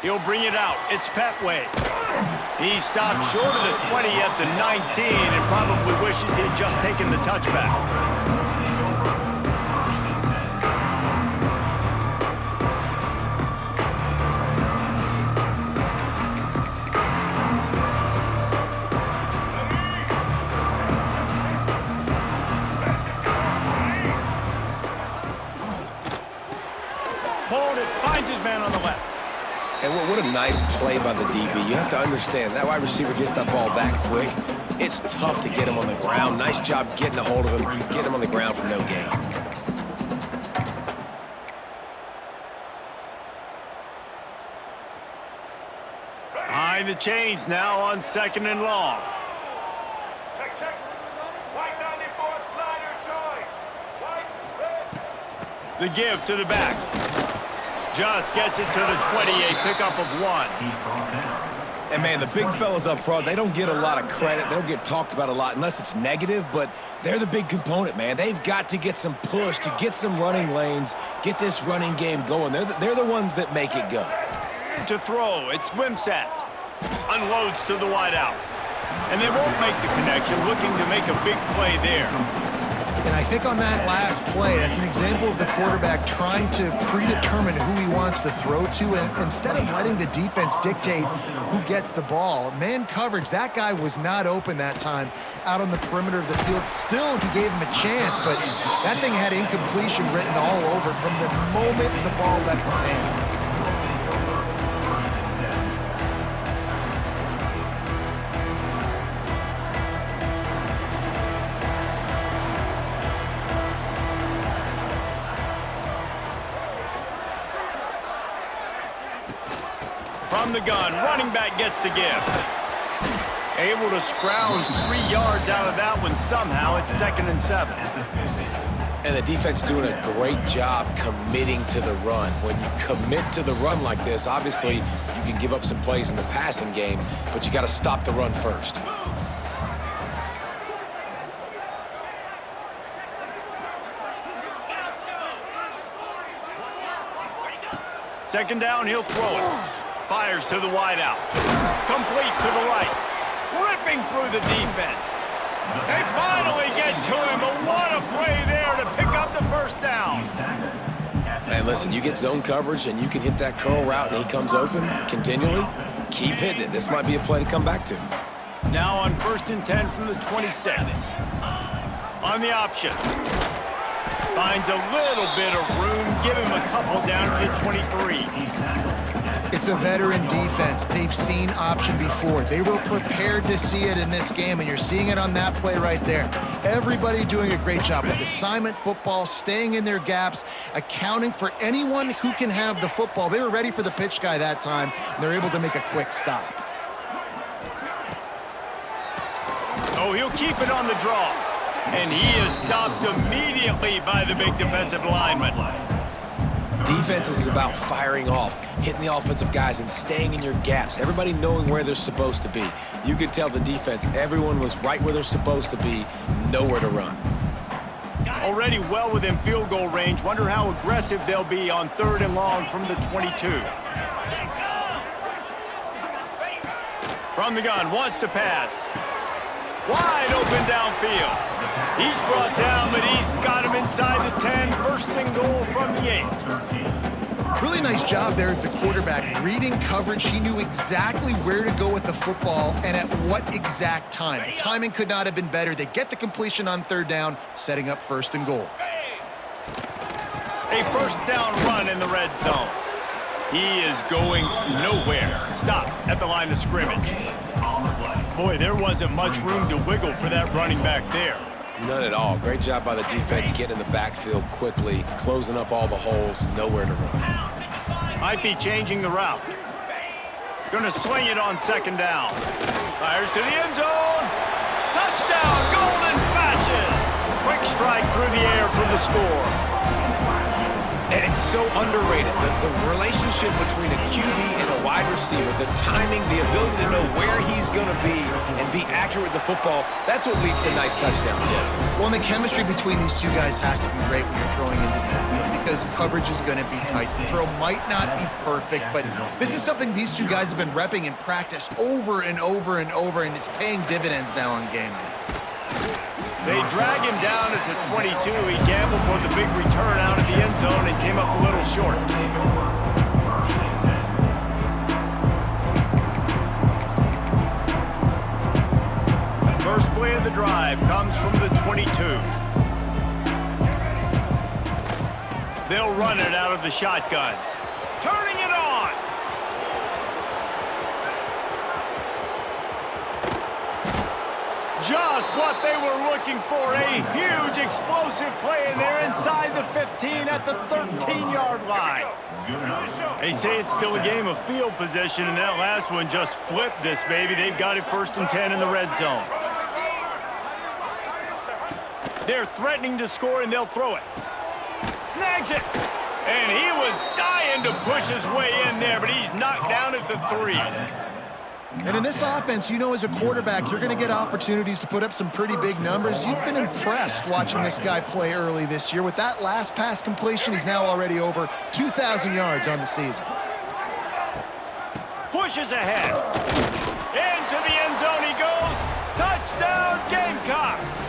He'll bring it out. It's Petway. He stopped short of the 20 at the 19 and probably wishes he had just taken the touchback. Opponent finds his man on the left. And what a nice play by the DB. You have to understand, that wide receiver gets that ball that quick. It's tough to get him on the ground. Nice job getting a hold of him, getting him on the ground for no gain. Behind the chains now on 2nd and long. Check. White 94 slider choice. White, red. The give to the back. Just gets it to the 28, pickup of 1. And, man, the big fellas up front, they don't get a lot of credit. They don't get talked about a lot unless it's negative, but they're the big component, man. They've got to get some push, to get some running lanes, get this running game going. They're the ones that make it go. To throw, it's Wimsatt. Unloads to the wideout. And they won't make the connection, looking to make a big play there. And I think on that last play, that's an example of the quarterback trying to predetermine who he wants to throw to, and instead of letting the defense dictate who gets the ball. Man coverage, that guy was not open that time out on the perimeter of the field. Still, he gave him a chance, but that thing had incompletion written all over it from the moment the ball left his hand. From the gun, running back gets the give. Able to scrounge 3 yards out of that one somehow. It's 2nd and 7. And the defense doing a great job committing to the run. When you commit to the run like this, obviously you can give up some plays in the passing game, but you got to stop the run first. Second down, he'll throw it. Fires to the wideout. Complete to the right. Ripping through the defense. They finally get to him, but what a play there to pick up the first down. Man, listen, you get zone coverage and you can hit that curl route and he comes open continually, keep hitting it. This might be a play to come back to. Now on 1st and 10 from the 26. On the option. Finds a little bit of room. Give him a couple down to the 23. It's a veteran defense. They've seen option before. They were prepared to see it in this game, and you're seeing it on that play right there. Everybody doing a great job with assignment football, staying in their gaps, accounting for anyone who can have the football. They were ready for the pitch guy that time, and they're able to make a quick stop. Oh, he'll keep it on the draw. And he is stopped immediately by the big defensive lineman. Defense is about firing off, hitting the offensive guys and staying in your gaps. Everybody knowing where they're supposed to be. You could tell the defense, everyone was right where they're supposed to be, nowhere to run. Already well within field goal range. Wonder how aggressive they'll be on 3rd and long from the 22. From the gun, wants to pass. Wide open downfield. He's brought down, but he's got him inside the 10. 1st and goal from the 8. Really nice job there of the quarterback. Reading coverage, he knew exactly where to go with the football and at what exact time. The timing could not have been better. They get the completion on 3rd down, setting up 1st and goal. A 1st down run in the red zone. He is going nowhere. Stop at the line of scrimmage. Boy, there wasn't much room to wiggle for that running back there. None at all. Great job by the defense getting in the backfield quickly, closing up all the holes, nowhere to run. Might be changing the route. Gonna swing it on 2nd down. Fires to the end zone. Touchdown, golden flashes. Quick strike through the air for the score. And it's so underrated. The relationship between a QB and a wide receiver, the timing, the ability to know where he's going to be and be accurate with the football, that's what leads to nice touchdowns, Jesse. Well, and the chemistry between these two guys has to be great when you're throwing into the end zone. because coverage is going to be tight. The throw might not be perfect, but this is something these two guys have been repping in practice over and over and over, and it's paying dividends now on game day. They drag him down at the 22. He gambled for the big return out of the end zone and came up a little short. First play of the drive comes from the 22. They'll run it out of the shotgun. Turning it on. Just what they were looking for. A huge explosive play, and they're inside the 15 at the 13-yard line. They say it's still a game of field position, and that last one just flipped this baby. They've got it 1st and 10 in the red zone. They're threatening to score, and they'll throw it. Snags it. And he was dying to push his way in there, but he's knocked down at the 3. And in this offense, you know, as a quarterback, you're going to get opportunities to put up some pretty big numbers. You've been impressed watching this guy play early this year. With that last pass completion, he's now already over 2,000 yards on the season. Pushes ahead. Into the end zone he goes. Touchdown, Gamecocks.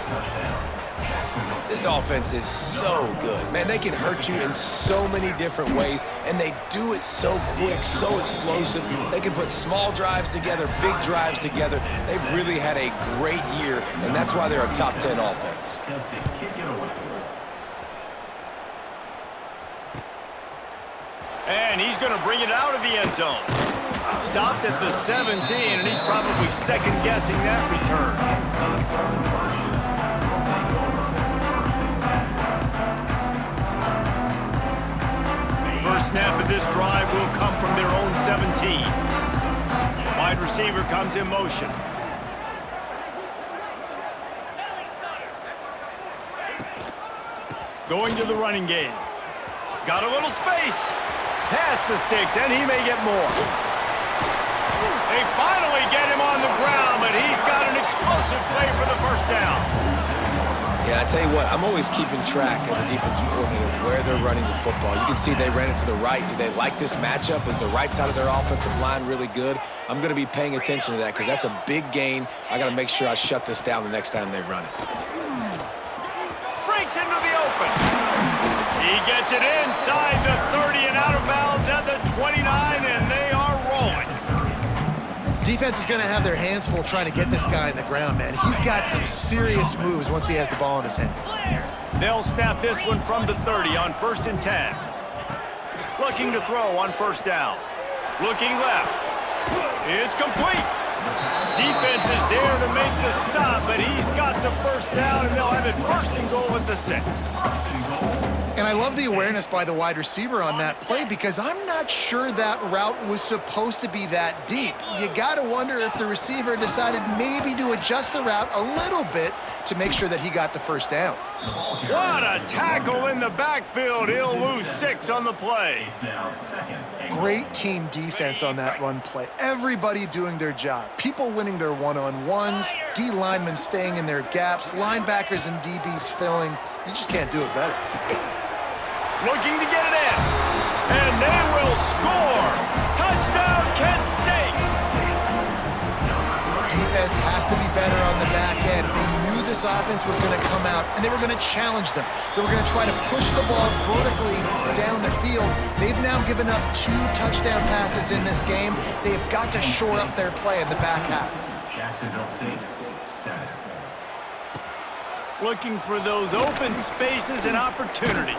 This offense is so good. Man, they can hurt you in so many different ways, and they do it so quick, so explosive. They can put small drives together, big drives together. They've really had a great year, and that's why they're a top 10 offense. And he's going to bring it out of the end zone. Stopped at the 17, and he's probably second-guessing that return. First snap of this drive will come from their own 17. Wide receiver comes in motion. Going to the running game. Got a little space. Pass the sticks, and he may get more. They finally get him on the ground, but he's got an explosive play for the first down. Yeah, I tell you what, I'm always keeping track as a defensive coordinator of where they're running the football. You can see they ran it to the right. Do they like this matchup? Is the right side of their offensive line really good? I'm going to be paying attention to that because that's a big gain. I got to make sure I shut this down the next time they run it. Breaks into the open. He gets it inside the 30 and out of bounds at the 29, and they are rolling. Defense is going to have their hands full trying to get this guy in the ground, man. He's got some serious moves once he has the ball in his hands. They'll snap this one from the 30 on 1st and 10. Looking to throw on 1st down. Looking left. It's complete. Defense is there to make the stop, but he's got the 1st down, and they'll have it 1st and goal at the 6. And I love the awareness by the wide receiver on that play because I'm not sure that route was supposed to be that deep. You got to wonder if the receiver decided maybe to adjust the route a little bit to make sure that he got the 1st down. What a tackle in the backfield. He'll lose 6 on the play. Great team defense on that run play. Everybody doing their job. People winning their one-on-ones, D linemen staying in their gaps, linebackers and DBs filling. You just can't do it better. Looking to get it in. And they will score. Touchdown, Kent State. Defense has to be better on the back end. They knew this offense was going to come out, and they were going to challenge them. They were going to try to push the ball vertically down the field. They've now given up 2 touchdown passes in this game. They have got to shore up their play in the back half. Jacksonville State, 7. Looking for those open spaces and opportunity.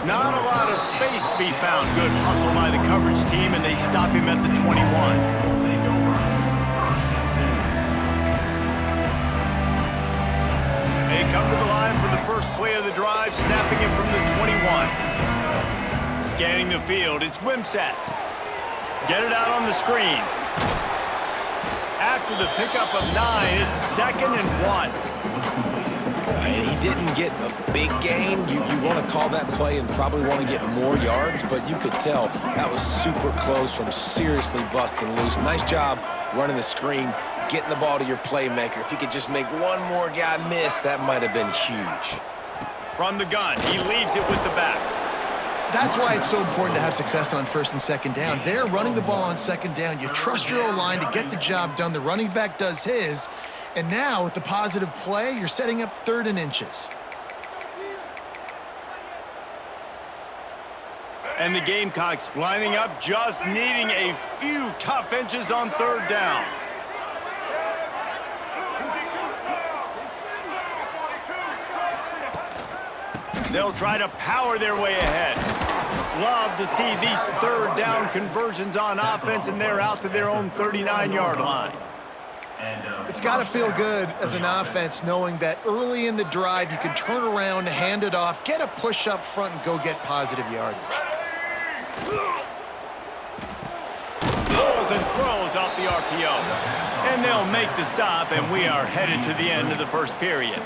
Not a lot of space to be found. Good hustle by the coverage team, and they stop him at the 21. They come to the line for the first play of the drive, snapping it from the 21. Scanning the field, it's Wimsatt. Get it out on the screen. After the pickup of 9, it's 2nd and 1. And he didn't get a big gain. You want to call that play and probably want to get more yards, but you could tell that was super close from seriously busting loose. Nice job running the screen, getting the ball to your playmaker. If he could just make one more guy miss, that might have been huge. From the gun, he leaves it with the back. That's why it's so important to have success on first and second down. They're running the ball on second down. You trust your O-line to get the job done. The running back does his. And now, with the positive play, you're setting up 3rd and inches. And the Gamecocks lining up, just needing a few tough inches on 3rd down. They'll try to power their way ahead. Love to see these 3rd down conversions on offense, and they're out to their own 39-yard line. It's got to feel good as an offense knowing that early in the drive you can turn around, hand it off, get a push up front, and go get positive yardage. Throws and throws off the RPO. And they'll make the stop, and we are headed to the end of the first period.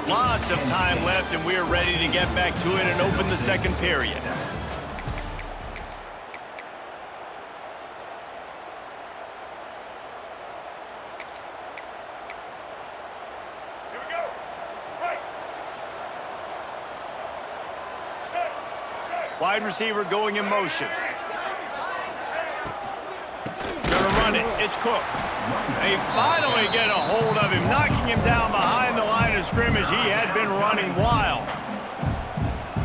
Lots of time left, and we're ready to get back to it and open the second period. Wide receiver going in motion. Gonna run it. It's Cook. They finally get a hold of him, knocking him down behind the line of scrimmage. He had been running wild.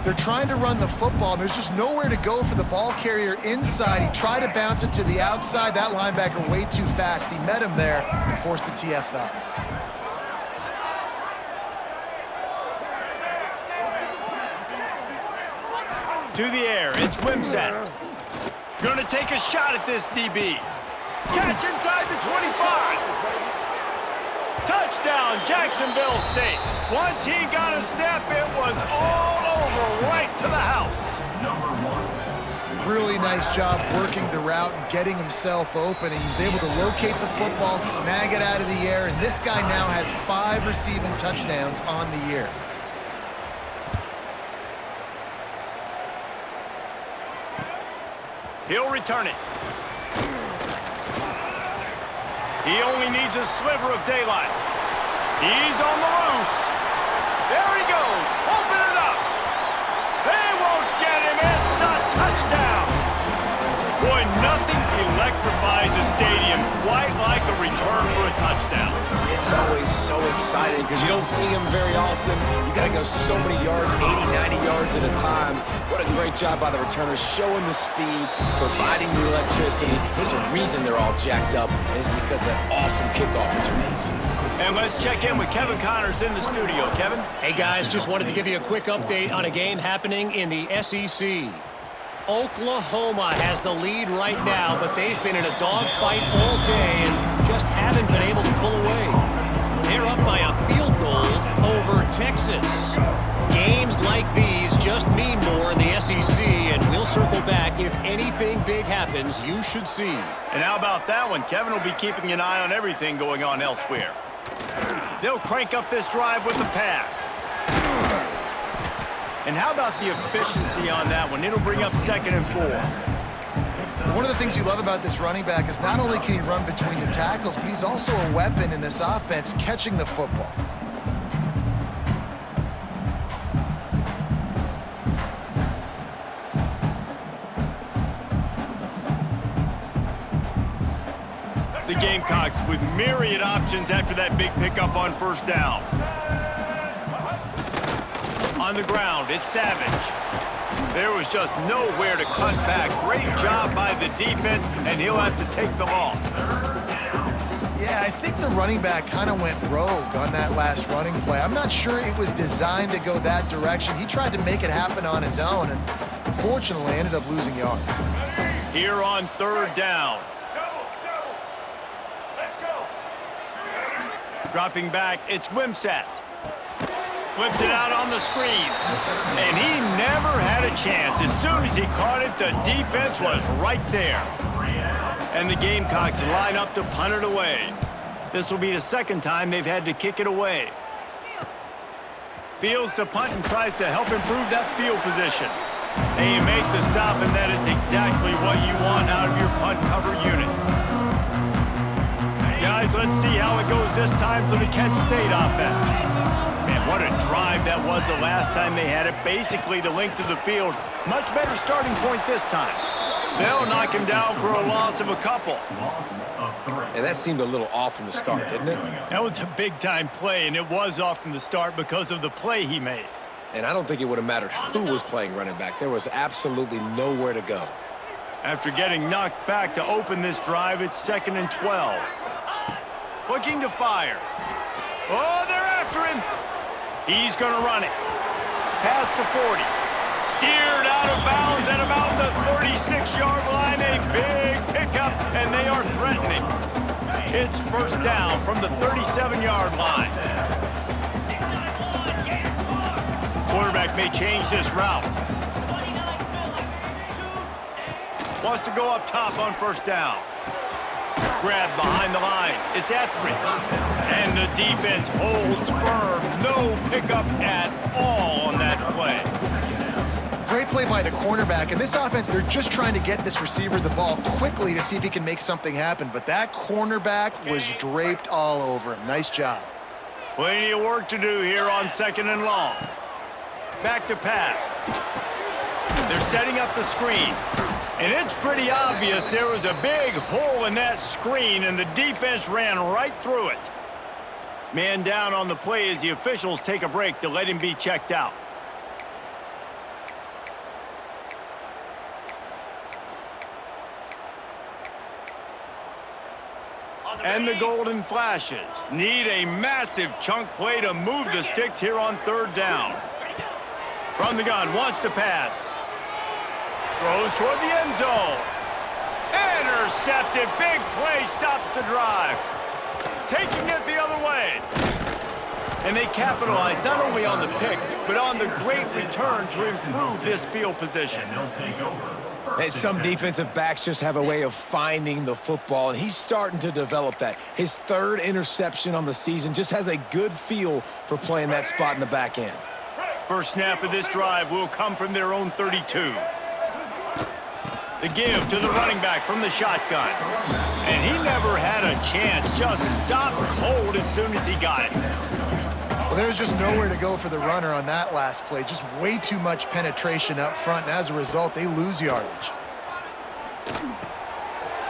They're trying to run the football, and there's just nowhere to go for the ball carrier inside. He tried to bounce it to the outside. That linebacker way too fast. He met him there and forced the TFL. To the air, it's Wimsatt. Gonna take a shot at this DB. Catch inside the 25. Touchdown, Jacksonville State. Once he got a step, it was all over, right to the house. Really nice job working the route and getting himself open. He was able to locate the football, snag it out of the air, and this guy now has 5 receiving touchdowns on the year. He'll return it. He only needs a sliver of daylight. He's on the loose. There he goes. Open it up. They won't get him. It's a touchdown. Boy, nothing electrifies a stadium quite like a return for a touchdown. It's always so exciting because you don't see them very often. You got to go so many yards, 80, 90 yards at a time. What a great job by the returners, showing the speed, providing the electricity. There's a reason they're all jacked up, and it's because of that awesome kickoff return. And let's check in with Kevin Connors in the studio. Kevin? Hey, guys, just wanted to give you a quick update on a game happening in the SEC. Oklahoma has the lead right now, but they've been in a dogfight all day and just haven't been able to pull away. They're up by a field goal over Texas. Games like these just mean more in the SEC, and we'll circle back. If anything big happens, you should see. And how about that one? Kevin will be keeping an eye on everything going on elsewhere. They'll crank up this drive with the pass. And how about the efficiency on that one? It'll bring up 2nd and 4. One of the things you love about this running back is not only can he run between the tackles, but he's also a weapon in this offense catching the football. The Gamecocks with myriad options after that big pickup on 1st down. On the ground, it's Savage. There was just nowhere to cut back. Great job by the defense, and he'll have to take the loss. Yeah, I think the running back kind of went rogue on that last running play. I'm not sure it was designed to go that direction. He tried to make it happen on his own, and unfortunately ended up losing yards. Here on 3rd down. Dropping back, it's Wimsatt. Flips it out on the screen. And he never had a chance. As soon as he caught it, the defense was right there. And the Gamecocks line up to punt it away. This will be the 2nd time they've had to kick it away. Fields to punt and tries to help improve that field position. And you make the stop, and that is exactly what you want out of your punt cover unit. Got guys. Let's see how it goes this time for the Kent State offense. Man, what a drive that was the last time they had it. Basically the length of the field. Much better starting point this time. They'll knock him down for a loss of a couple. And that seemed a little off from the start, didn't it? That was a big-time play, and it was off from the start because of the play he made. And I don't think it would have mattered who was playing running back. There was absolutely nowhere to go. After getting knocked back to open this drive, it's 2nd and 12. Looking to fire. Oh, they're after him. He's going to run it. Past the 40. Steered out of bounds at about the 36-yard line. A big pickup, and they are threatening. It's first down from the 37-yard line. Quarterback may change this route. Wants to go up top on first down. Grab behind the line. It's Etheridge. And the defense holds firm. No pickup at all on that play. Great play by the cornerback. In this offense, they're just trying to get this receiver the ball quickly to see if he can make something happen. But that cornerback was draped all over him. Nice job. Plenty of work to do here on 2nd and long. Back to pass. They're setting up the screen. And it's pretty obvious there was a big hole in that screen, and the defense ran right through it. Man down on the play as the officials take a break to let him be checked out. And the golden flashes. Need a massive chunk play to move the sticks here on 3rd down. From the gun, wants to pass. Throws toward the end zone. Intercepted. Big play stops the drive. Taking it the other way. And they capitalize not only on the pick, but on the great return to improve this field position. And some defensive backs just have a way of finding the football, and he's starting to develop that. His 3rd interception on the season, just has a good feel for playing that spot in the back end. First snap of this drive will come from their own 32. The give to the running back from the shotgun. And he never had a chance. Just stopped cold as soon as he got it. Well, there's just nowhere to go for the runner on that last play. Just way too much penetration up front, and as a result, they lose yardage.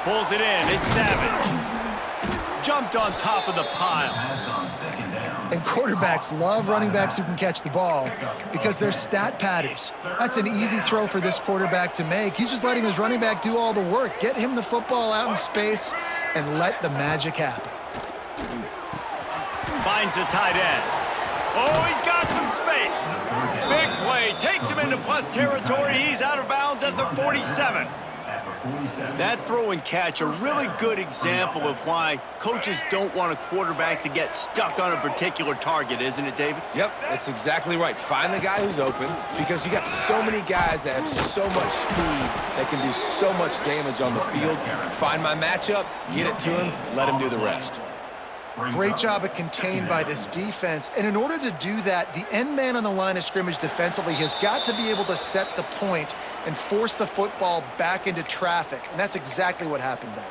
Pulls it in. It's Savage. Jumped on top of the pile. And quarterbacks love running backs who can catch the ball because they're stat patters. That's an easy throw for this quarterback to make. He's just letting his running back do all the work. Get him the football out in space and let the magic happen. Finds the tight end. Oh, he's got some space. Big play. Takes him into plus territory. He's out of bounds at the 47. That throw and catch, a really good example of why coaches don't want a quarterback to get stuck on a particular target, isn't it, David? Yep, that's exactly right. Find the guy who's open, because you got so many guys that have so much speed that can do so much damage on the field. Find my matchup, get it to him, let him do the rest. Great job of contained by this defense. And in order to do that, the end man on the line of scrimmage defensively has got to be able to set the point and force the football back into traffic. And that's exactly what happened there.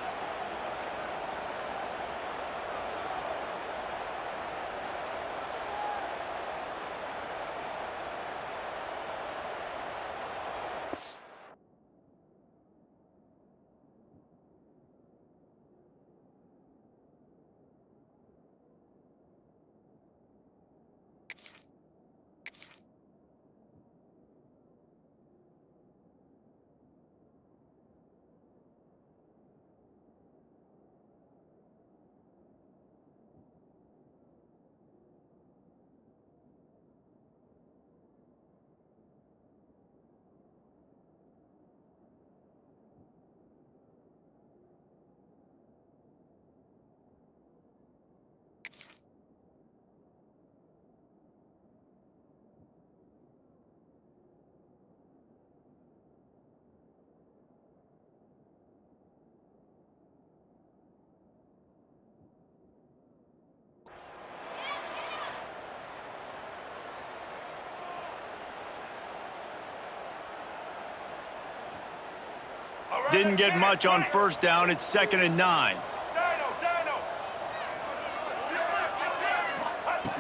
Didn't get much on first down. It's 2nd and 9.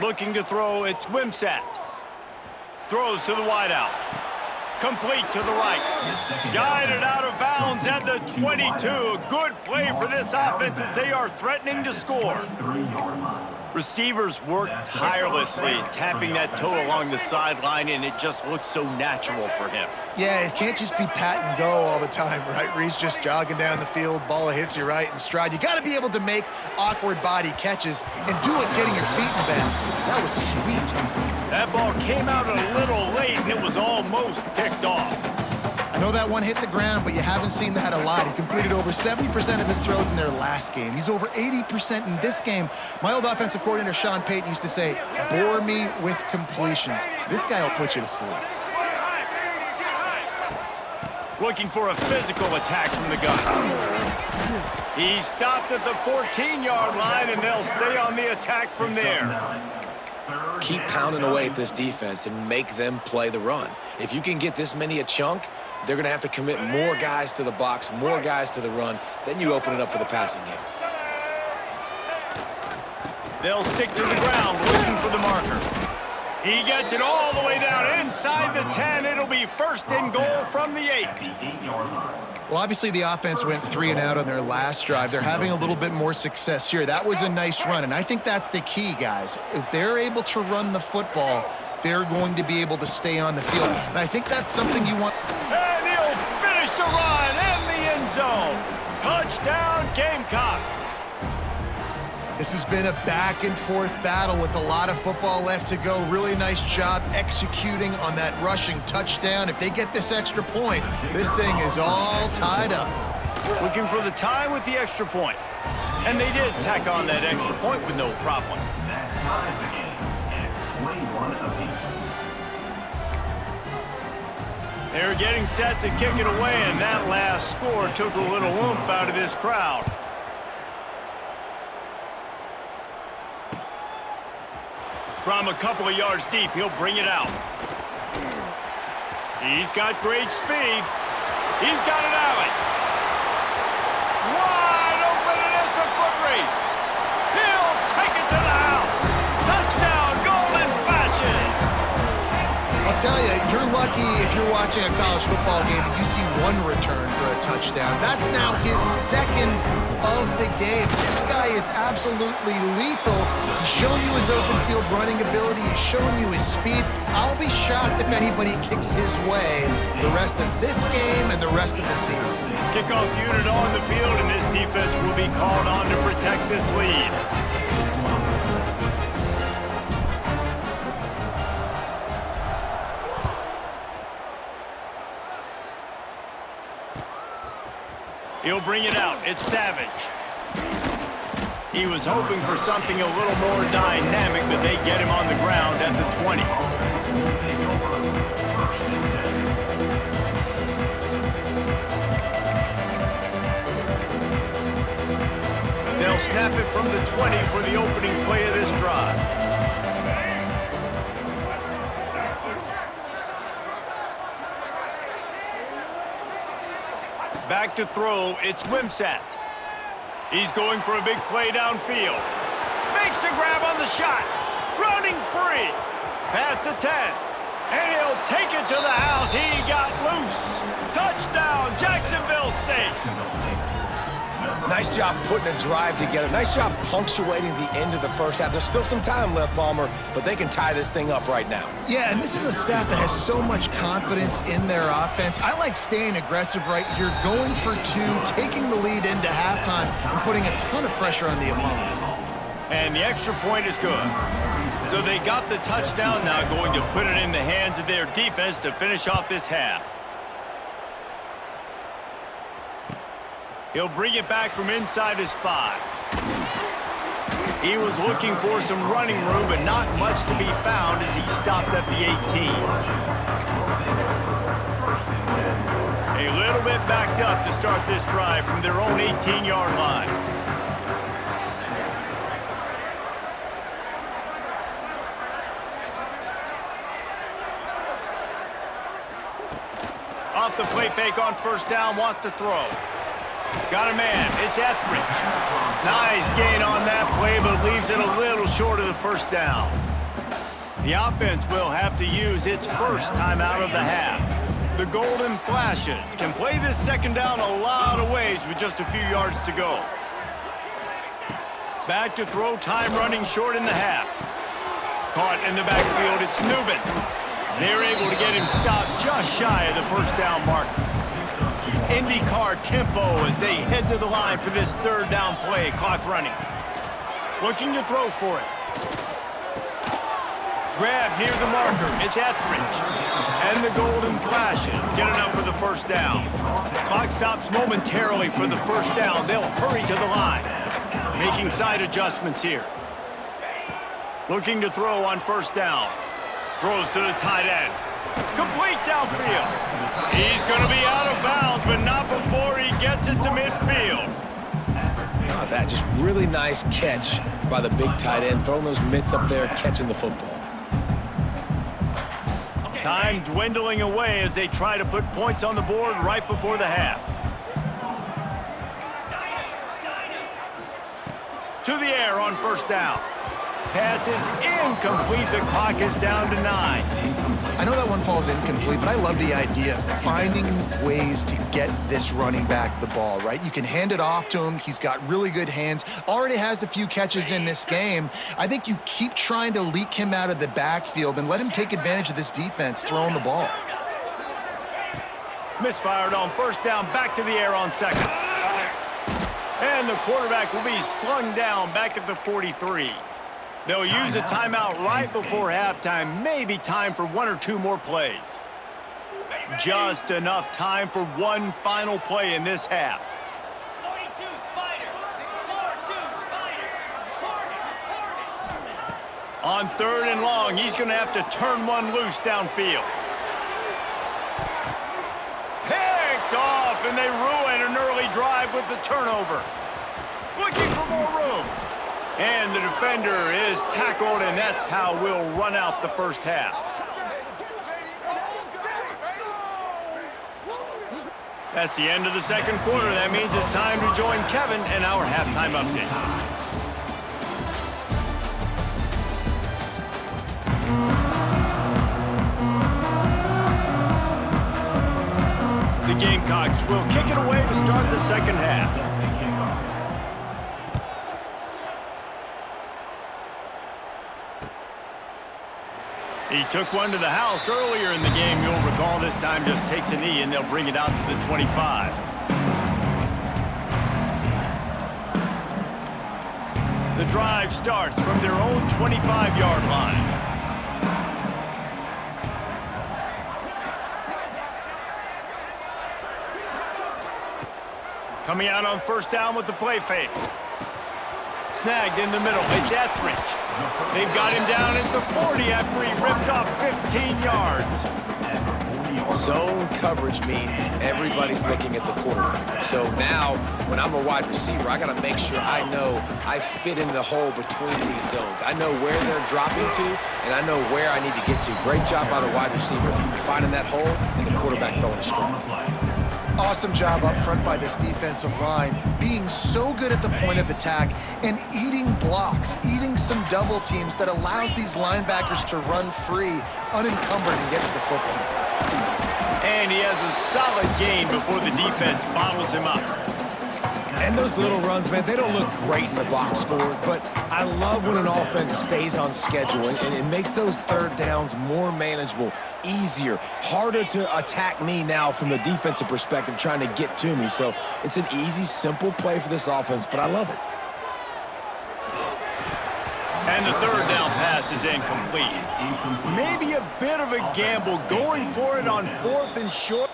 Looking to throw, it's swim set. Throws to the wideout. Complete to the right. Guided out of bounds at the 22. A good play for this offense as they are threatening to score. Receivers work tirelessly, tapping that toe along the sideline, and it just looks so natural for him. Yeah, it can't just be pat and go all the time, right? Reese just jogging down the field, ball hits you right in stride. You got to be able to make awkward body catches and do it getting your feet in bounds. That was sweet. That ball came out a little late, and it was almost picked off. I know that one hit the ground, but you haven't seen that a lot. He completed over 70% of his throws in their last game. He's over 80% in this game. My old offensive coordinator, Sean Payton, used to say, bore me with completions. This guy will put you to sleep. Looking for a physical attack from the gun. He stopped at the 14-yard line, and they'll stay on the attack from there. Keep pounding away at this defense and make them play the run. If you can get this many a chunk, they're going to have to commit more guys to the box, more guys to the run. Then you open it up for the passing game. They'll stick to the ground looking for the marker. He gets it all the way down inside the 10. It'll be first and goal from the 8. Well, obviously the offense went 3 and out on their last drive. They're having a little bit more success here. That was a nice run, and I think that's the key, guys. If they're able to run the football, they're going to be able to stay on the field. And I think that's something you want. And he'll finish the run in the end zone. Touchdown, Gamecocks. This has been a back-and-forth battle with a lot of football left to go. Really nice job executing on that rushing touchdown. If they get this extra point, this thing is all tied up. Looking for the tie with the extra point. And they did tack on that extra point with no problem. That ties the game at 21 apiece. They're getting set to kick it away, and that last score took a little oomph out of this crowd. From a couple of yards deep, he'll bring it out. He's got great speed. He's got an alley. Wide open, and it's a foot race. He'll take it to the house. Touchdown, Golden Flashes. I'll tell you, you're lucky if you're watching a college football game and you see one return for a touchdown. That's now his second of the game. This guy is absolutely lethal. He's shown you his open field running ability. He's shown you his speed. I'll be shocked if anybody kicks his way the rest of this game and the rest of the season. Kickoff unit on the field, and this defense will be called on to protect this lead. He'll bring it out. It's Savage. He was hoping for something a little more dynamic, but they get him on the ground at the 20. They'll snap it from the 20 for the opening play of this drive. Back to throw, it's Wimsatt. He's going for a big play downfield. Makes a grab on the shot. Running free. Past the 10. And he'll take it to the house. He got loose. Touchdown, Jacksonville State. Nice job putting a drive together. Nice job punctuating the end of the first half. There's still some time left, Palmer, but they can tie this thing up right now. Yeah, and this is a staff that has so much confidence in their offense. I like staying aggressive right here, going for 2, taking the lead into halftime, and putting a ton of pressure on the opponent. And the extra point is good. So they got the touchdown, now going to put it in the hands of their defense to finish off this half. He'll bring it back from inside his 5. He was looking for some running room, but not much to be found as he stopped at the 18. A little bit backed up to start this drive from their own 18-yard line. Off the play fake on first down, wants to throw. Got a man, it's Etheridge. Nice gain on that play, but leaves it a little short of the first down. The offense will have to use its first timeout of the half. The Golden Flashes can play this second down a lot of ways with just a few yards to go. Back to throw, time running short in the half. Caught in the backfield, it's Newman. They're able to get him stopped just shy of the first down mark. IndyCar tempo as they head to the line for this third down play, clock running. Looking to throw for it. Grab near the marker, it's Etheridge. And the Golden Flashes get enough for the first down. Clock stops momentarily for the first down. They'll hurry to the line. Making side adjustments here. Looking to throw on first down. Throws to the tight end. Complete downfield. He's going to be out of bounds, but not before he gets it to midfield. Oh, that just really nice catch by the big tight end, throwing those mitts up there, catching the football. Time dwindling away as they try to put points on the board right before the half. To the air on first down. Pass is incomplete. The clock is down to 9. I know that one falls incomplete, but I love the idea of finding ways to get this running back the ball, right? You can hand it off to him. He's got really good hands. Already has a few catches in this game. I think you keep trying to leak him out of the backfield and let him take advantage of this defense throwing the ball. Misfired on first down. Back to the air on second. And the quarterback will be slung down back at the 43. They'll use a timeout right before halftime. Maybe time for one or two more plays. Just enough time for one final play in this half. 42 Spider, 42 Spider, On third and long, he's going to have to turn one loose downfield. Picked off, and they ruin an early drive with the turnover. Looking for more room. And the defender is tackled, and that's how we'll run out the first half. That's the end of the second quarter. That means it's time to join Kevin and our halftime update. The Gamecocks will kick it away to start the second half. He took one to the house earlier in the game. You'll recall this time just takes a knee, and they'll bring it out to the 25. The drive starts from their own 25-yard line. Coming out on first down with the play fake. Snagged in the middle. It's Etheridge. They've got him down at the 40 after he ripped off 15 yards. Zone coverage means everybody's looking at the quarterback. So now, when I'm a wide receiver, I got to make sure I know I fit in the hole between these zones. I know where they're dropping to, and I know where I need to get to. Great job by the wide receiver finding that hole and the quarterback throwing a strike. Awesome job up front by this defensive line, being so good at the point of attack and eating blocks, eating some double teams that allows these linebackers to run free, unencumbered, and get to the football. And he has a solid gain before the defense bottles him up. And those little runs, man, they don't look great in the box score, but I love when an offense stays on schedule, and it makes those third downs more manageable, easier, harder to attack me now from the defensive perspective trying to get to me. So it's an easy, simple play for this offense, but I love it. And the third down pass is incomplete. Maybe a bit of a gamble going for it on fourth and short.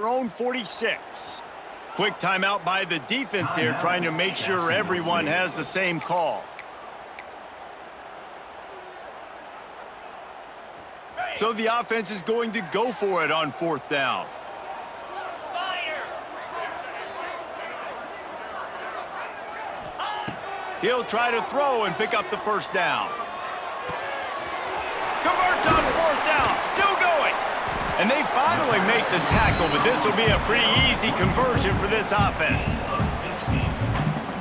their own 46. Quick timeout by the defense there, trying to make sure everyone has the same call. So the offense is going to go for it on 4th down. Spider. He'll try to throw and pick up the 1st down. Converts on 4th down, still going. And they finally make the tackle, but this will be a pretty easy conversion for this offense.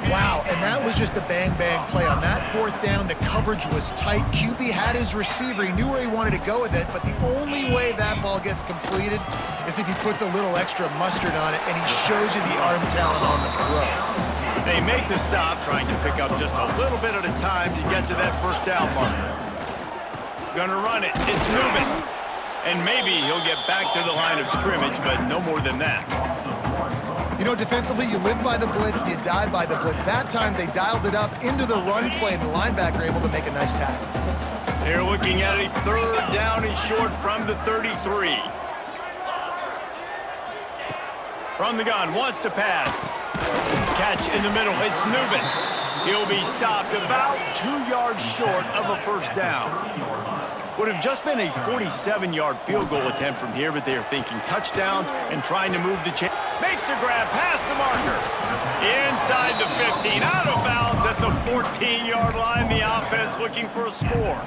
Wow, and that was just a bang-bang play. On that 4th down, the coverage was tight. QB had his receiver. He knew where he wanted to go with it, but the only way that ball gets completed is if he puts a little extra mustard on it, and he shows you the arm talent on the throw. They make the stop, trying to pick up just a little bit at a time to get to that 1st down marker. Gonna run it. It's Newman. And maybe he'll get back to the line of scrimmage, but no more than that. You know, defensively, you live by the blitz and you die by the blitz. That time, they dialed it up into the run play, and the linebacker able to make a nice tackle. They're looking at a 3rd down and short from the 33. From the gun, wants to pass. Catch in the middle, it's Newman. He'll be stopped about 2 yards short of a 1st down. Would have just been a 47-yard field goal attempt from here, but they are thinking touchdowns and trying to move the chain. Makes a grab past the marker. Inside the 15, out of bounds at the 14-yard line. The offense looking for a score.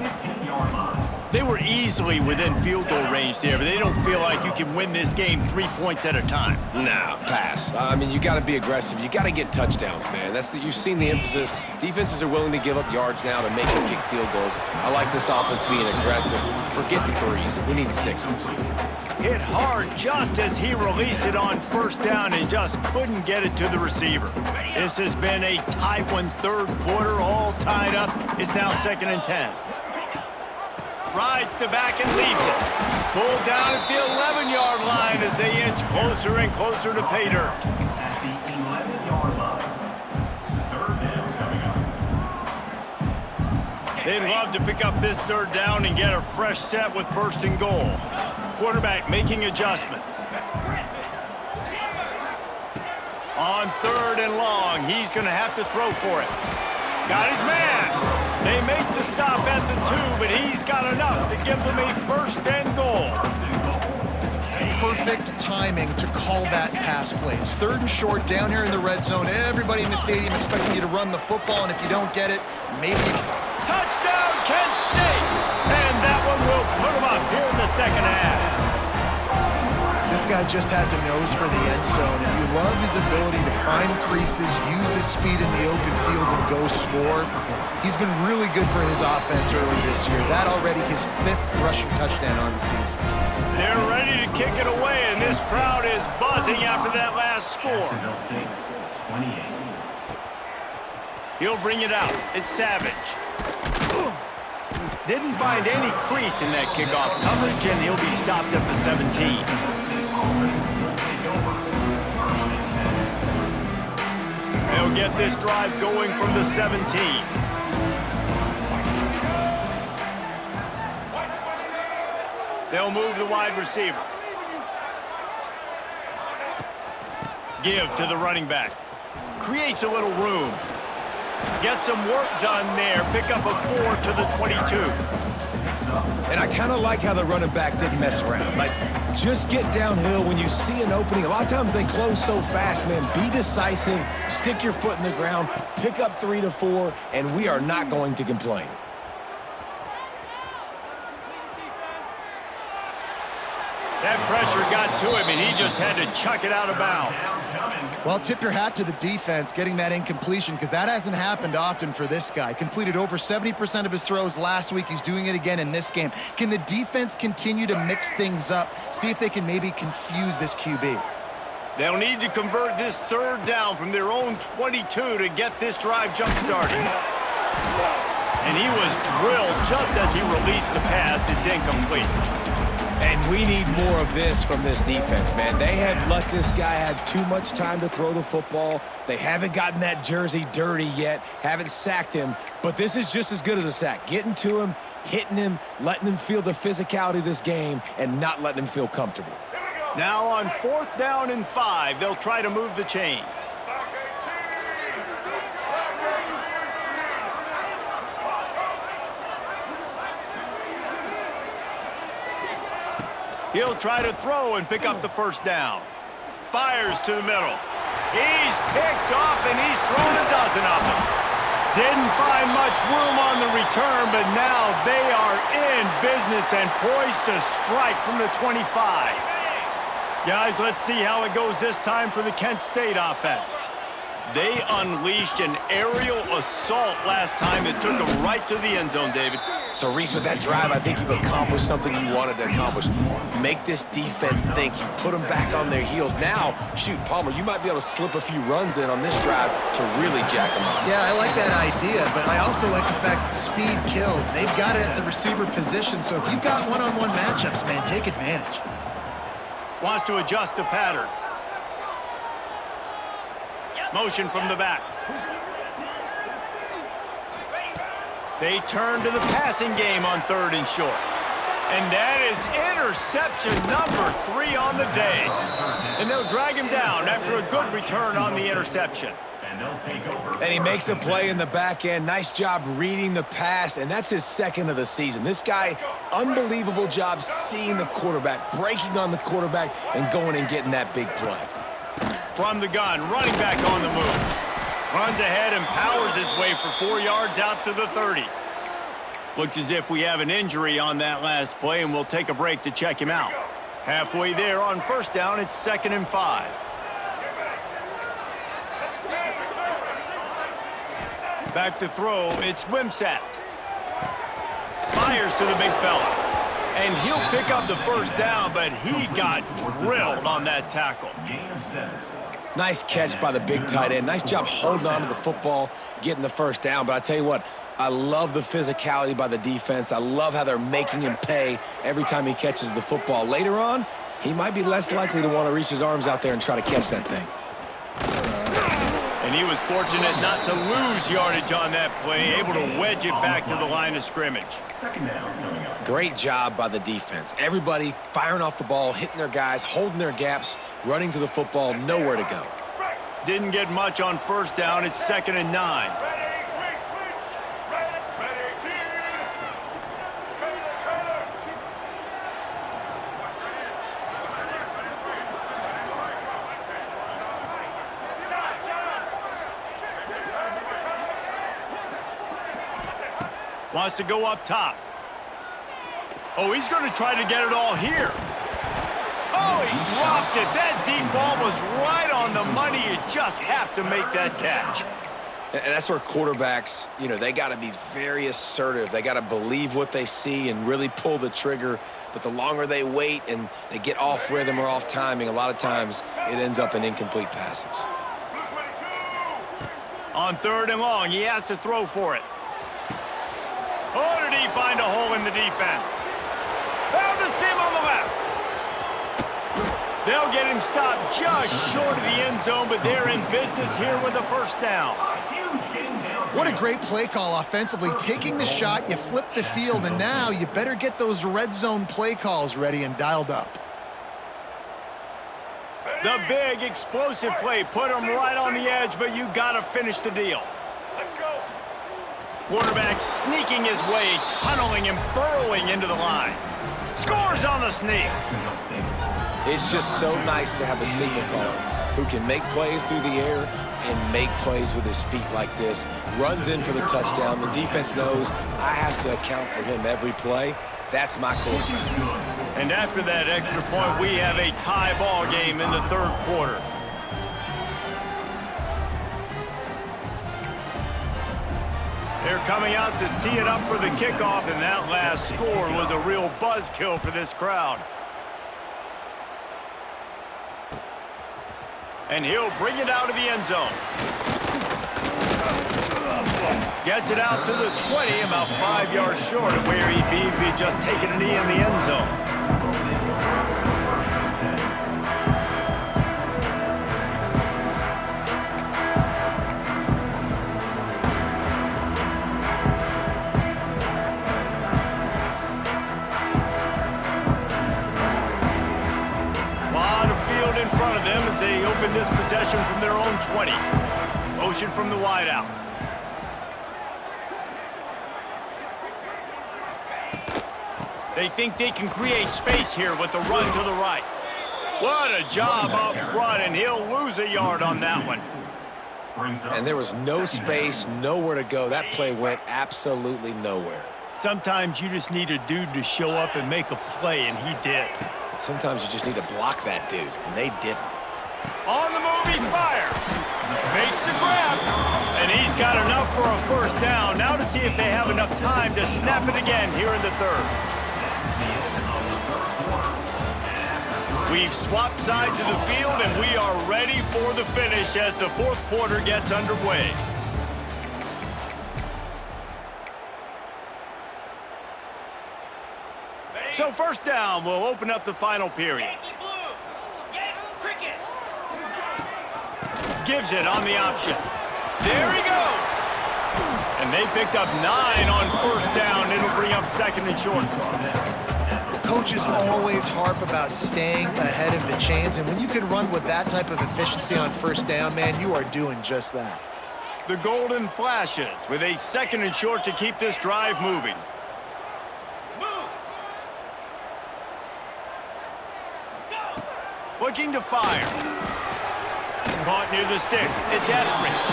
They were easily within field goal range there, but they don't feel like you can win this game 3 points at a time. Nah, pass. I mean, you got to be aggressive. You got to get touchdowns, man. You've seen the emphasis. Defenses are willing to give up yards now to make and kick field goals. I like this offense being aggressive. Forget the 3s. We need 6s. Hit hard just as he released it on 1st down and just couldn't get it to the receiver. This has been a tight one, 3rd quarter, all tied up. It's now 2nd and 10. Rides to back and leaves it. Pulled down at the 11-yard line as they inch closer and closer to pay dirt. At the 11-yard line. 3rd down coming up. They'd love to pick up this 3rd down and get a fresh set with 1st and goal. Quarterback making adjustments. On 3rd and long, he's going to have to throw for it. Got his man. They make the stop at the 2, but he's got enough to give them a 1st and goal. Perfect timing to call that pass play. It's 3rd and short down here in the red zone. Everybody in the stadium expecting you to run the football, and if you don't get it, maybe you can. Touchdown, Kent State! And that one will put them up here in the 2nd half. This guy just has a nose for the end zone, and you love his ability to find creases, use his speed in the open field, and go score. He's been really good for his offense early this year. That already his 5th rushing touchdown on the season. They're ready to kick it away, and this crowd is buzzing after that last score. Jacksonville State, 28. He'll bring it out. It's Savage. Didn't find any crease in that kickoff coverage, and he'll be stopped at the 17. They'll get this drive going from the 17. They'll move the wide receiver. Give to the running back. Creates a little room. Gets some work done there. Pick up a 4 to the 22. And I kind of like how the running back didn't mess around. Like, just get downhill when you see an opening. A lot of times they close so fast, man. Be decisive, stick your foot in the ground, pick up 3 to 4, and we are not going to complain. That pressure got to him, and he just had to chuck it out of bounds. Well, tip your hat to the defense getting that incompletion, because that hasn't happened often for this guy. Completed over 70% of his throws last week. He's doing it again in this game. Can the defense continue to mix things up, see if they can maybe confuse this QB? They'll need to convert this 3rd down from their own 22 to get this drive jump-started. And he was drilled just as he released the pass. It's incomplete. And we need more of this from this defense, man. They have let this guy have too much time to throw the football. They haven't gotten that jersey dirty yet, haven't sacked him, but this is just as good as a sack. Getting to him, hitting him, letting him feel the physicality of this game, and not letting him feel comfortable. Now on 4th down and 5, they'll try to move the chains. He'll try to throw and pick up the first down. Fires to the middle. He's picked off and he's thrown a dozen of them. Didn't find much room on the return, but now they are in business and poised to strike from the 25. Guys, let's see how it goes this time for the Kent State offense. They unleashed an aerial assault last time that took them right to the end zone, David. So, Reese, with that drive, I think you've accomplished something you wanted to accomplish. Make this defense think. You put them back on their heels. Now, shoot, Palmer, you might be able to slip a few runs in on this drive to really jack them up. Yeah, I like that idea, but I also like the fact that speed kills. They've got it at the receiver position, so if you've got one-on-one matchups, man, take advantage. Wants to adjust the pattern. Motion from the back. They turn to the passing game on 3rd and short. And that is interception number 3 on the day. And they'll drag him down after a good return on the interception. And he makes a play in the back end. Nice job reading the pass, and that's his 2nd of the season. This guy, unbelievable job seeing the quarterback, breaking on the quarterback, and going and getting that big play. From the gun, running back on the move. Runs ahead and powers his way for 4 yards out to the 30. Looks as if we have an injury on that last play, and we'll take a break to check him out. Halfway there on 1st down, it's 2nd and 5. Back to throw, it's Wimsatt. Fires to the big fella. And he'll pick up the first down, but he got drilled on that tackle. Nice catch by the big tight end. Nice job holding on to the football, getting the first down. But I tell you what, I love the physicality by the defense. I love how they're making him pay every time he catches the football. Later on, he might be less likely to want to reach his arms out there and try to catch that thing. And he was fortunate not to lose yardage on that play, able to wedge it back to the line of scrimmage. Great job by the defense. Everybody firing off the ball, hitting their guys, holding their gaps, running to the football, nowhere to go. Didn't get much on 1st down. It's 2nd and 9. Wants to go up top. Oh, he's going to try to get it all here. Oh, he dropped it. That deep ball was right on the money. You just have to make that catch. And that's where quarterbacks, you know, they got to be very assertive. They got to believe what they see and really pull the trigger. But the longer they wait and they get off rhythm or off timing, a lot of times it ends up in incomplete passes. On 3rd and long, he has to throw for it. Oh, did he find a hole in the defense? Found a seam on the left. They'll get him stopped just short of the end zone, but they're in business here with a first down. What a great play call offensively. Taking the shot, you flip the field, and now you better get those red zone play calls ready and dialed up. The big explosive play put him right on the edge, but you got to finish the deal. Quarterback sneaking his way, tunneling and burrowing into the line. Scores on the sneak. It's just so nice to have a signal caller who can make plays through the air and make plays with his feet like this. Runs in for the touchdown. The defense knows I have to account for him every play. That's my quarterback. And after that extra point, we have a tie ball game in the 3rd quarter. They're coming out to tee it up for the kickoff, and that last score was a real buzzkill for this crowd. And he'll bring it out of the end zone. Gets it out to the 20, about 5 yards short of where he'd be if he'd just taken a knee in the end zone. 20. Motion from the wideout. They think they can create space here with the run to the right. What a job up front, and he'll lose a yard on that one. And there was no space, nowhere to go. That play went absolutely nowhere. Sometimes you just need a dude to show up and make a play, and he did. Sometimes you just need to block that dude, and they didn't. On the move, he fires. Makes the grab. And he's got enough for a first down. Now to see if they have enough time to snap it again here in the third. We've swapped sides of the field, and we are ready for the finish as the fourth quarter gets underway. So first down will open up the final period. Yankee blue. Yankee cricket. Gives it on the option. There he goes. And they picked up 9 on first down. It'll bring up second and short. Coaches always harp about staying ahead of the chains, and when you can run with that type of efficiency on first down, man, you are doing just that. The Golden Flashes with a second and short to keep this drive moving. Moves. Go. Looking to fire. Caught near the sticks. It's Etheridge.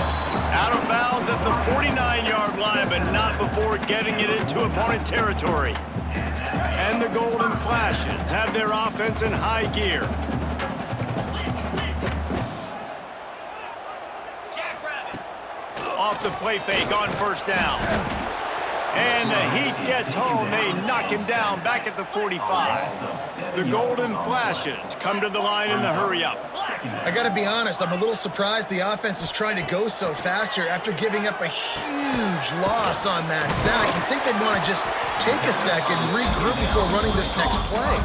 Out of bounds at the 49-yard line, but not before getting it into opponent territory. And the Golden Flashes have their offense in high gear. Jackrabbit. Off the play fake on first down. And the Heat gets home. They knock him down back at the 45. The Golden Flashes come to the line in the hurry-up. I got to be honest, I'm a little surprised the offense is trying to go so fast here after giving up a huge loss on that sack. You'd think they'd want to just take a second, regroup before running this next play.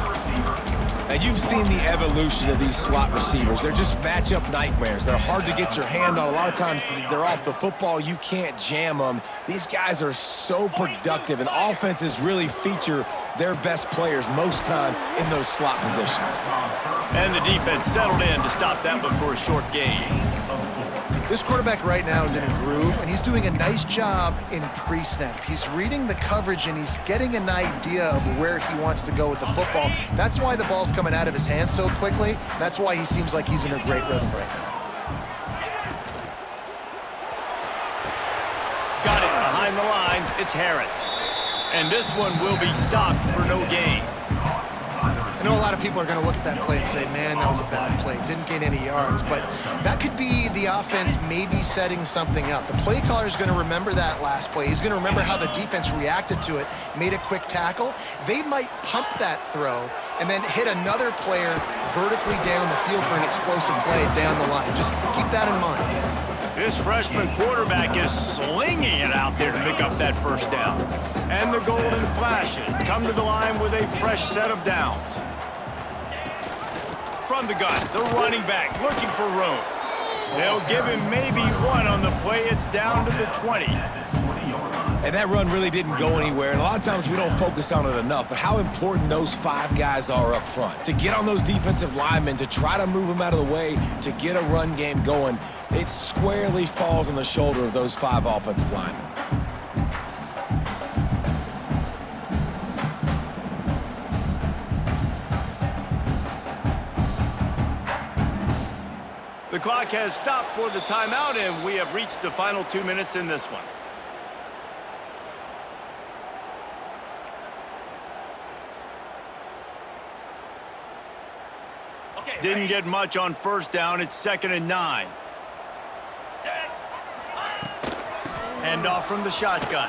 And you've seen the evolution of these slot receivers. They're just matchup nightmares. They're hard to get your hand on. A lot of times they're off the football. You can't jam them. These guys are so productive, and offenses really feature their best players most time in those slot positions. And the defense settled in to stop that one for a short gain. This quarterback right now is in a groove, and he's doing a nice job in pre-snap. He's reading the coverage, and he's getting an idea of where he wants to go with the football. That's why the ball's coming out of his hands so quickly. That's why he seems like he's in a great rhythm right now. Got it behind the line. It's Harris. And this one will be stopped for no gain. I know a lot of people are going to look at that play and say, man, that was a bad play. Didn't gain any yards. But that could be the offense maybe setting something up. The play caller is going to remember that last play. He's going to remember how the defense reacted to it, made a quick tackle. They might pump that throw and then hit another player vertically down the field for an explosive play down the line. Just keep that in mind. This freshman quarterback is slinging it out there to pick up that first down. And the Golden Flashes come to the line with a fresh set of downs. From the gun, the running back looking for room. They'll give him maybe one on the play. It's down to the 20. And that run really didn't go anywhere. And a lot of times we don't focus on it enough, but how important those 5 guys are up front. To get on those defensive linemen, to try to move them out of the way, to get a run game going, it squarely falls on the shoulder of those 5 offensive linemen. The clock has stopped for the timeout, and we have reached the final 2 minutes in this one. Okay. Didn't get much on first down. It's 2nd and 9. Set. Hand off from the shotgun.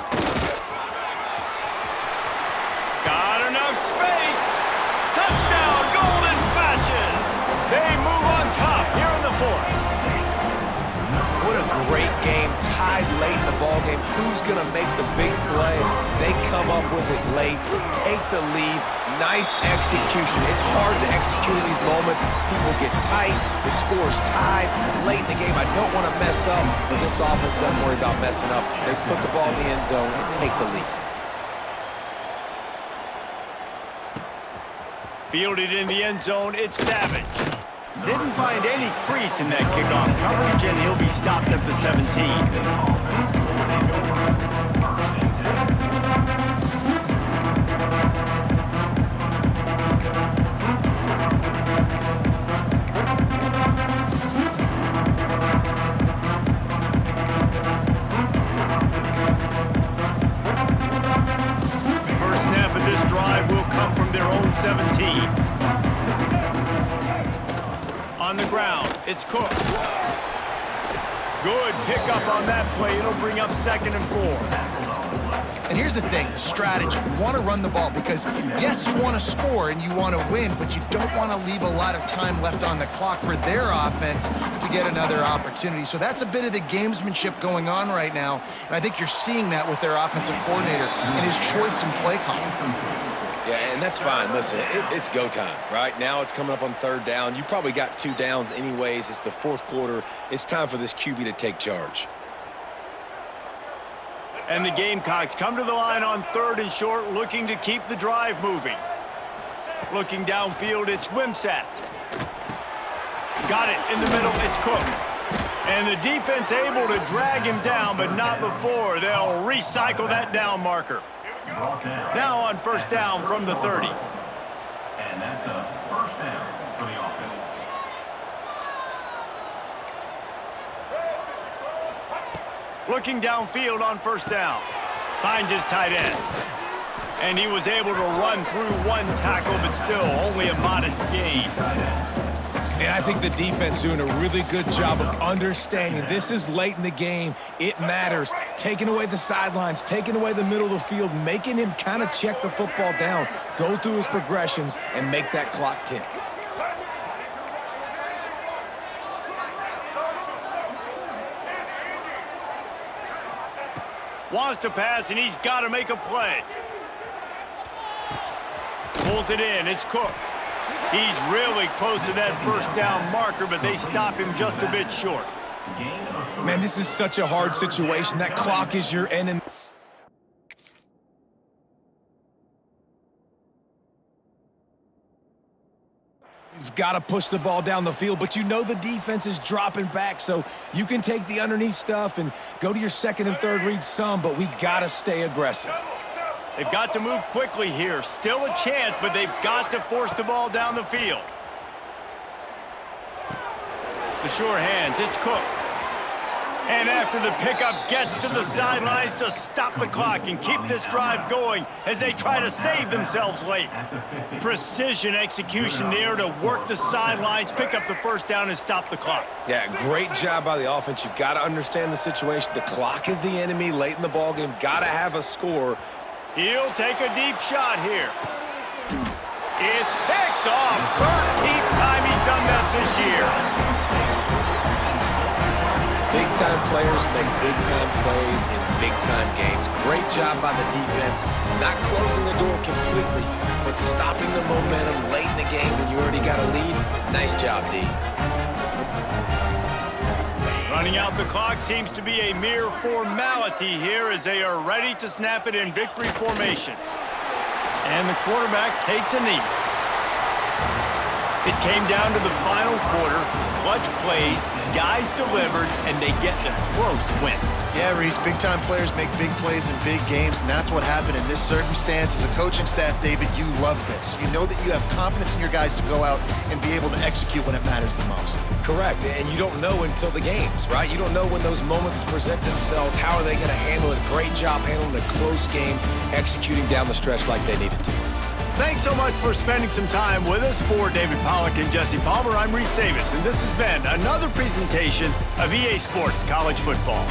Got enough space. Touchdown, Golden Flashes. They move on top here in the 4th. What a great game, tied late in the ball game. Who's going to make the big play? They come up with it late, take the lead. Nice execution. It's hard to execute in these moments. People get tight. The score's tied late in the game. I don't want to mess up, but this offense doesn't worry about messing up. They put the ball in the end zone and take the lead. Fielded in the end zone, it's Savage. Didn't find any crease in that kickoff coverage, and he'll be stopped at the 17. First snap of this drive will come from their own 17. On the ground, it's Cook. Good pickup on that play. It'll bring up 2nd and 4. And here's the thing, the strategy. You want to run the ball because, yes, you want to score and you want to win, but you don't want to leave a lot of time left on the clock for their offense to get another opportunity. So that's a bit of the gamesmanship going on right now, and I think you're seeing that with their offensive coordinator and his choice in play call. Yeah, and that's fine. Listen, it's go time, right? Now it's coming up on 3rd down. You probably got 2 downs anyways. It's the 4th quarter. It's time for this QB to take charge. And the Gamecocks come to the line on 3rd and short, looking to keep the drive moving. Looking downfield, it's Wimsatt. Got it in the middle, it's Cook. And the defense able to drag him down, but not before. They'll recycle that down marker. Now on 1st down from the 30. And that's a 1st down for the offense. Looking downfield on 1st down. Finds his tight end. And he was able to run through 1 tackle, but still only a modest gain. And I think the defense doing a really good job of understanding this is late in the game. It matters. Taking away the sidelines, taking away the middle of the field, making him kind of check the football down, go through his progressions, and make that clock tick. Wants to pass, and he's got to make a play. Pulls it in. It's Cook. He's really close to that 1st down marker, but they stop him just a bit short. Man, this is such a hard situation. That clock is your enemy. You've got to push the ball down the field, but you know the defense is dropping back, so you can take the underneath stuff and go to your 2nd and 3rd read some, but we got to stay aggressive. They've got to move quickly here. Still a chance, but they've got to force the ball down the field. The sure hands, it's Cook. And after the pickup, gets to the sidelines to stop the clock and keep this drive going as they try to save themselves late. Precision execution there to work the sidelines, pick up the 1st down, and stop the clock. Yeah, great job by the offense. You got to understand the situation. The clock is the enemy late in the ballgame. Got to have a score. He'll take a deep shot here. It's picked off. 13th time he's done that this year. Big-time players make big-time plays in big-time games. Great job by the defense, not closing the door completely, but stopping the momentum late in the game when you already got a lead. Nice job, D. Running out the clock seems to be a mere formality here as they are ready to snap it in victory formation. And the quarterback takes a knee. It came down to the final quarter, clutch plays, guys delivered, and they get the close win. Yeah, Reese, big-time players make big plays in big games, and that's what happened in this circumstance. As a coaching staff, David, you love this. You know that you have confidence in your guys to go out and be able to execute when it matters the most. Correct, and you don't know until the games, right? You don't know when those moments present themselves. How are they going to handle it? Great job handling a close game, executing down the stretch like they needed to. Thanks so much for spending some time with us. For David Pollack and Jesse Palmer, I'm Reese Davis, and this has been another presentation of EA Sports College Football.